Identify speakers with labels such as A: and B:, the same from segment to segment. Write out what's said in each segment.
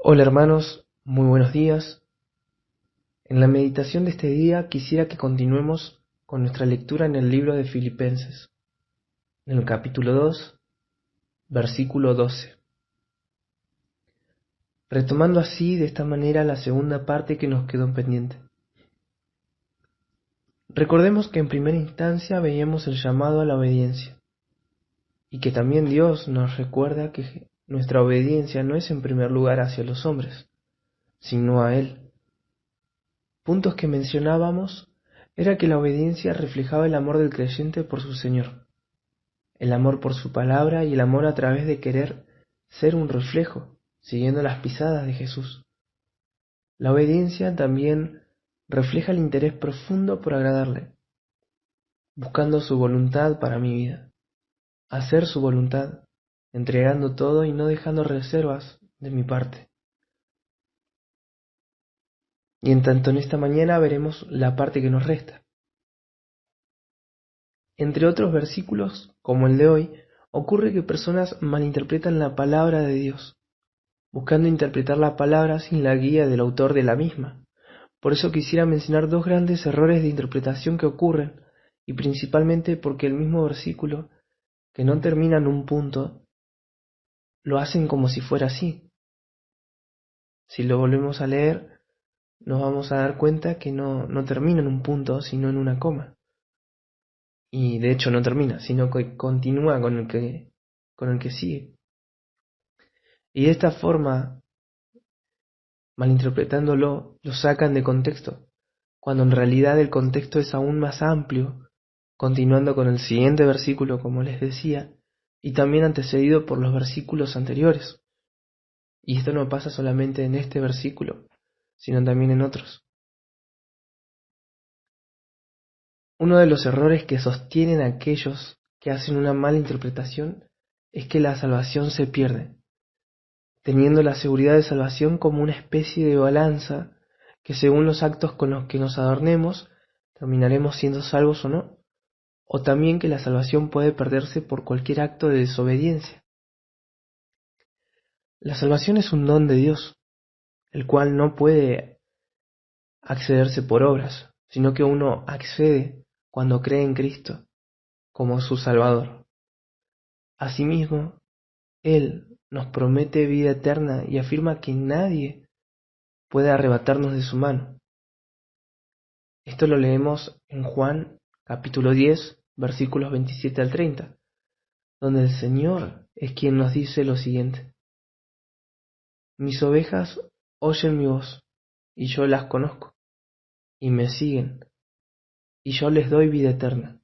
A: Hola hermanos, muy buenos días. En la meditación de este día quisiera que continuemos con nuestra lectura en el libro de Filipenses, en el capítulo 2, versículo 12. Retomando así de esta manera la segunda parte que nos quedó pendiente. Recordemos que en primera instancia veíamos el llamado a la obediencia, y que también Dios nos recuerda que nuestra obediencia no es en primer lugar hacia los hombres, sino a Él. Puntos que mencionábamos era que la obediencia reflejaba el amor del creyente por su Señor, el amor por su palabra y el amor a través de querer ser un reflejo, siguiendo las pisadas de Jesús. La obediencia también refleja el interés profundo por agradarle, buscando su voluntad para mi vida, hacer su voluntad, entregando todo y no dejando reservas de mi parte. Y en tanto en esta mañana veremos la parte que nos resta. Entre otros versículos, como el de hoy, ocurre que personas malinterpretan la palabra de Dios, buscando interpretar la palabra sin la guía del autor de la misma. Por eso quisiera mencionar dos grandes errores de interpretación que ocurren, y principalmente porque el mismo versículo, que no termina en un punto, lo hacen como si fuera así. Si lo volvemos a leer, nos vamos a dar cuenta que no termina en un punto, sino en una coma. Y de hecho no termina, sino que continúa con el que sigue. Y de esta forma, malinterpretándolo, lo sacan de contexto, cuando en realidad el contexto es aún más amplio, continuando con el siguiente versículo, como les decía, y también antecedido por los versículos anteriores. Y esto no pasa solamente en este versículo, sino también en otros. Uno de los errores que sostienen aquellos que hacen una mala interpretación es que la salvación se pierde, teniendo la seguridad de salvación como una especie de balanza que según los actos con los que nos adornemos, terminaremos siendo salvos o no, o también que la salvación puede perderse por cualquier acto de desobediencia. La salvación es un don de Dios, el cual no puede accederse por obras, sino que uno accede cuando cree en Cristo como su Salvador. Asimismo, Él nos promete vida eterna y afirma que nadie puede arrebatarnos de su mano. Esto lo leemos en Juan capítulo 10, versículos 27 al 30, donde el Señor es quien nos dice lo siguiente: Mis ovejas oyen mi voz, y yo las conozco, y me siguen, y yo les doy vida eterna,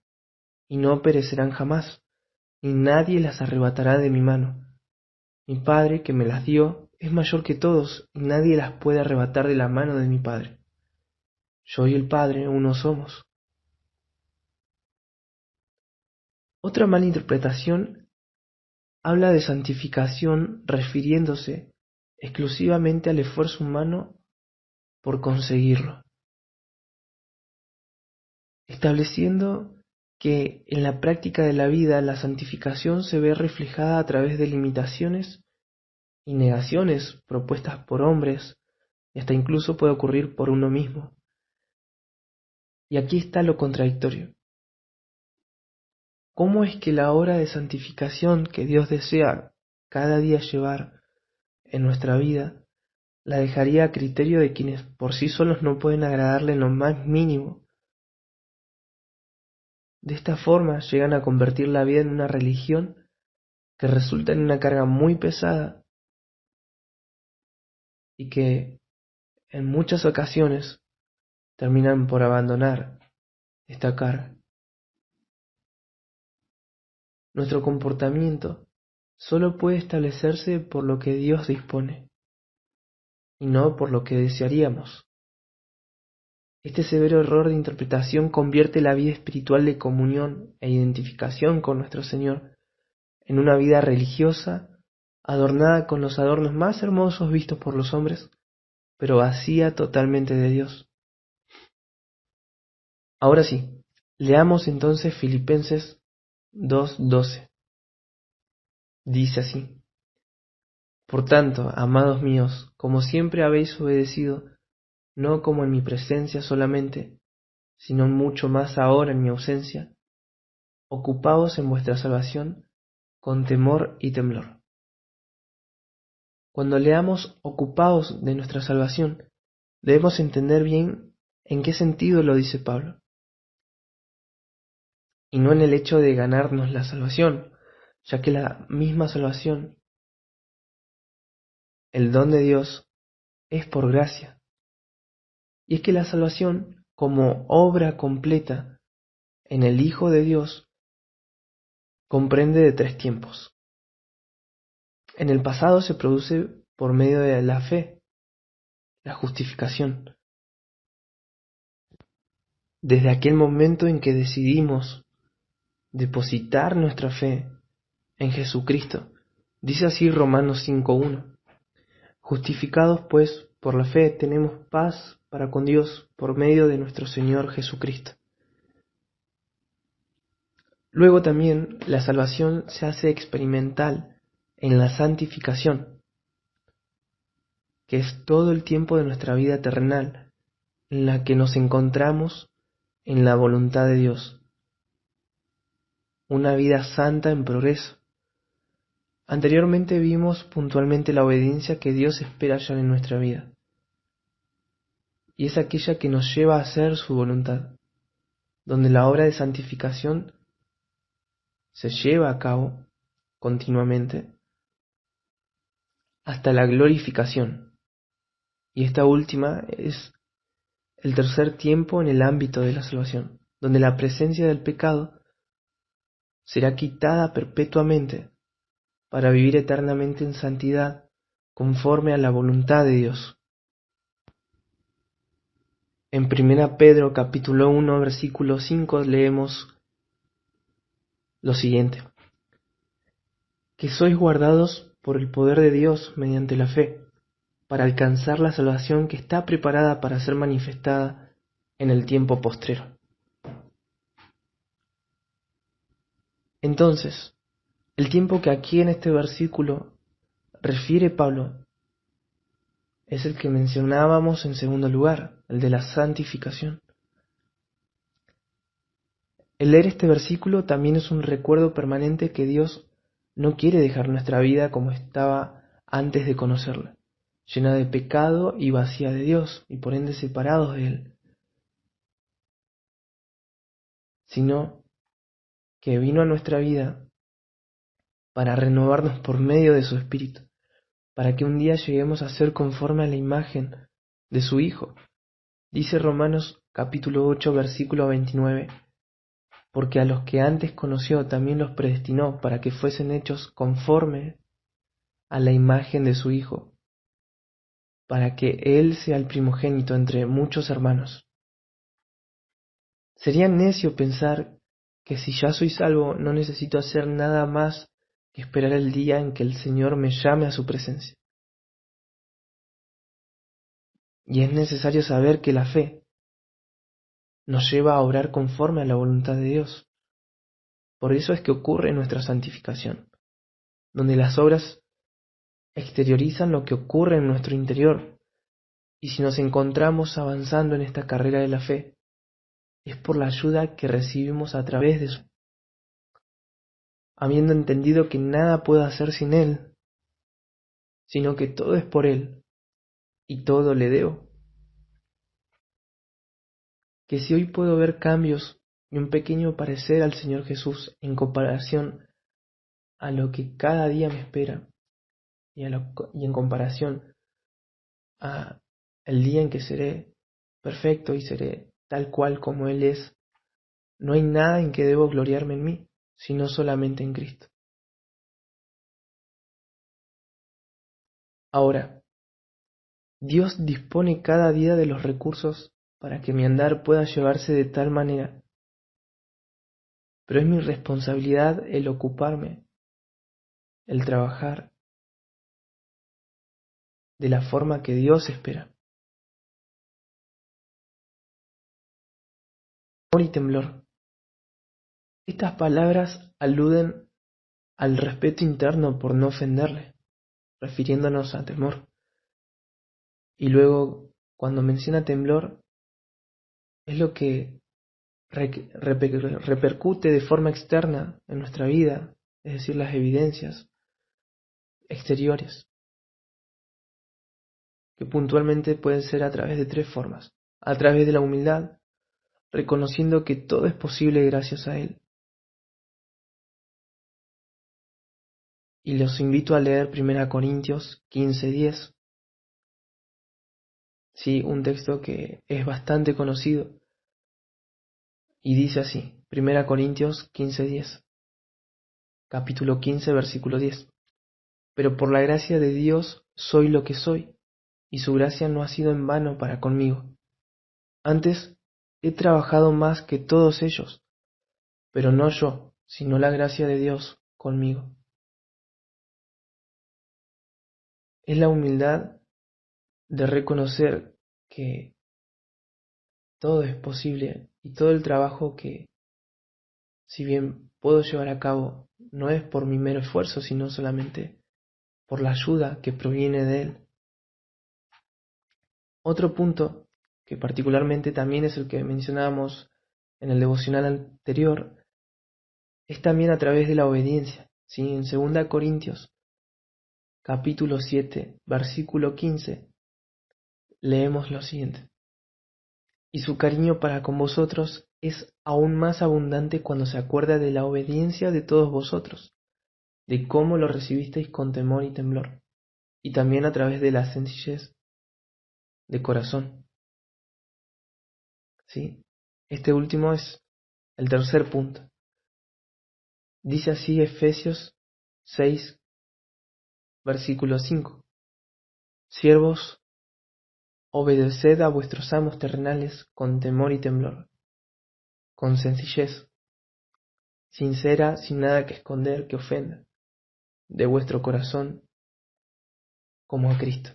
A: y no perecerán jamás, y nadie las arrebatará de mi mano. Mi Padre que me las dio es mayor que todos, y nadie las puede arrebatar de la mano de mi Padre. Yo y el Padre uno somos. Otra mala interpretación habla de santificación refiriéndose exclusivamente al esfuerzo humano por conseguirlo, estableciendo que en la práctica de la vida la santificación se ve reflejada a través de limitaciones y negaciones propuestas por hombres, y hasta incluso puede ocurrir por uno mismo. Y aquí está lo contradictorio. ¿Cómo es que la obra de santificación que Dios desea cada día llevar en nuestra vida la dejaría a criterio de quienes por sí solos no pueden agradarle en lo más mínimo? De esta forma llegan a convertir la vida en una religión que resulta en una carga muy pesada y que en muchas ocasiones terminan por abandonar esta carga. Nuestro comportamiento solo puede establecerse por lo que Dios dispone y no por lo que desearíamos. Este severo error de interpretación convierte la vida espiritual de comunión e identificación con nuestro Señor en una vida religiosa, adornada con los adornos más hermosos vistos por los hombres, pero vacía totalmente de Dios. Ahora sí, leamos entonces Filipenses 2:12. Dice así: Por tanto, amados míos, como siempre habéis obedecido, no como en mi presencia solamente, sino mucho más ahora en mi ausencia, ocupaos en vuestra salvación con temor y temblor. Cuando leamos ocupaos de nuestra salvación, debemos entender bien en qué sentido lo dice Pablo, y no en el hecho de ganarnos la salvación, ya que la misma salvación, el don de Dios, es por gracia. Y es que la salvación, como obra completa en el Hijo de Dios, comprende de tres tiempos. En el pasado se produce por medio de la fe, la justificación. Desde aquel momento en que decidimos depositar nuestra fe en Jesucristo. Dice así Romanos 5:1. Justificados pues por la fe tenemos paz para con Dios por medio de nuestro Señor Jesucristo. Luego también la salvación se hace experimental en la santificación, que es todo el tiempo de nuestra vida terrenal, en la que nos encontramos en la voluntad de Dios. Una vida santa en progreso. Anteriormente vimos puntualmente la obediencia que Dios espera ya en nuestra vida, y es aquella que nos lleva a hacer su voluntad, donde la obra de santificación se lleva a cabo continuamente hasta la glorificación, y esta última es el tercer tiempo en el ámbito de la salvación, donde la presencia del pecado será quitada perpetuamente para vivir eternamente en santidad conforme a la voluntad de Dios. En 1 Pedro capítulo 1 versículo 5 leemos lo siguiente: que sois guardados por el poder de Dios mediante la fe, para alcanzar la salvación que está preparada para ser manifestada en el tiempo postrero. Entonces, el tiempo que aquí en este versículo refiere Pablo es el que mencionábamos en segundo lugar, el de la santificación. El leer este versículo también es un recuerdo permanente que Dios no quiere dejar nuestra vida como estaba antes de conocerla, llena de pecado y vacía de Dios, y por ende separados de Él, sino que vino a nuestra vida para renovarnos por medio de su Espíritu, para que un día lleguemos a ser conforme a la imagen de su Hijo. Dice Romanos capítulo 8 versículo 29, porque a los que antes conoció también los predestinó para que fuesen hechos conforme a la imagen de su Hijo, para que Él sea el primogénito entre muchos hermanos. Sería necio pensar que si ya soy salvo no necesito hacer nada más que esperar el día en que el Señor me llame a su presencia. Y es necesario saber que la fe nos lleva a obrar conforme a la voluntad de Dios. Por eso es que ocurre nuestra santificación, donde las obras exteriorizan lo que ocurre en nuestro interior. Y si nos encontramos avanzando en esta carrera de la fe, es por la ayuda que recibimos a través de su, habiendo entendido que nada puedo hacer sin Él, sino que todo es por Él y todo le debo. Que si hoy puedo ver cambios y un pequeño parecer al Señor Jesús en comparación a lo que cada día me espera y en comparación a el día en que seré perfecto y seré tal cual como Él es, no hay nada en que debo gloriarme en mí, sino solamente en Cristo. Ahora, Dios dispone cada día de los recursos para que mi andar pueda llevarse de tal manera, pero es mi responsabilidad el ocuparme, el trabajar de la forma que Dios espera. Temor y temblor. Estas palabras aluden al respeto interno por no ofenderle, refiriéndonos a temor. Y luego, cuando menciona temblor, es lo que repercute de forma externa en nuestra vida, es decir, las evidencias exteriores, que puntualmente pueden ser a través de tres formas. A través de la humildad, reconociendo que todo es posible gracias a Él. Y los invito a leer 1 Corintios 15:10. Sí, un texto que es bastante conocido. Y dice así, 1 Corintios 15:10, capítulo 15, versículo 10. Pero por la gracia de Dios soy lo que soy, y su gracia no ha sido en vano para conmigo. Antes he trabajado más que todos ellos, pero no yo, sino la gracia de Dios conmigo. Es la humildad de reconocer que todo es posible y todo el trabajo que, si bien puedo llevar a cabo, no es por mi mero esfuerzo, sino solamente por la ayuda que proviene de Él. Otro punto, que particularmente también es el que mencionábamos en el devocional anterior, es también a través de la obediencia. ¿Sí? En 2 Corintios, capítulo 7, versículo 15, leemos lo siguiente. Y su cariño para con vosotros es aún más abundante cuando se acuerda de la obediencia de todos vosotros, de cómo lo recibisteis con temor y temblor, y también a través de la sencillez de corazón. ¿Sí? Este último es el tercer punto. Dice así Efesios 6, versículo 5. Siervos, obedeced a vuestros amos terrenales con temor y temblor, con sencillez, sincera, sin nada que esconder que ofenda, de vuestro corazón, como a Cristo.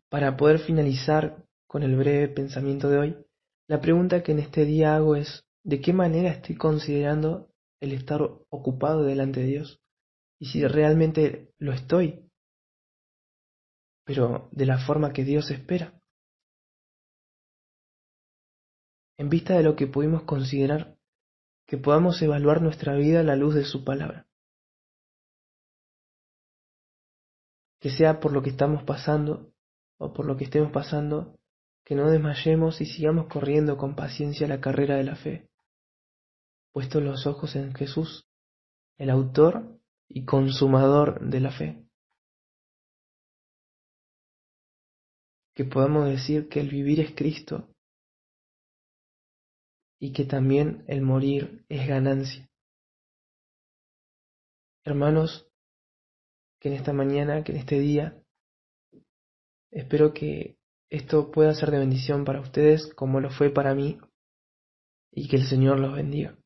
A: Para poder finalizar con el breve pensamiento de hoy, la pregunta que en este día hago es, ¿de qué manera estoy considerando el estar ocupado delante de Dios? Y si realmente lo estoy, pero de la forma que Dios espera. En vista de lo que pudimos considerar, que podamos evaluar nuestra vida a la luz de su palabra. Que sea por lo que estamos pasando o por lo que estemos pasando, que no desmayemos y sigamos corriendo con paciencia la carrera de la fe, puestos los ojos en Jesús, el autor y consumador de la fe. Que podamos decir que el vivir es Cristo y que también el morir es ganancia. Hermanos, que en esta mañana, que en este día, espero que esto pueda ser de bendición para ustedes como lo fue para mí y que el Señor los bendiga.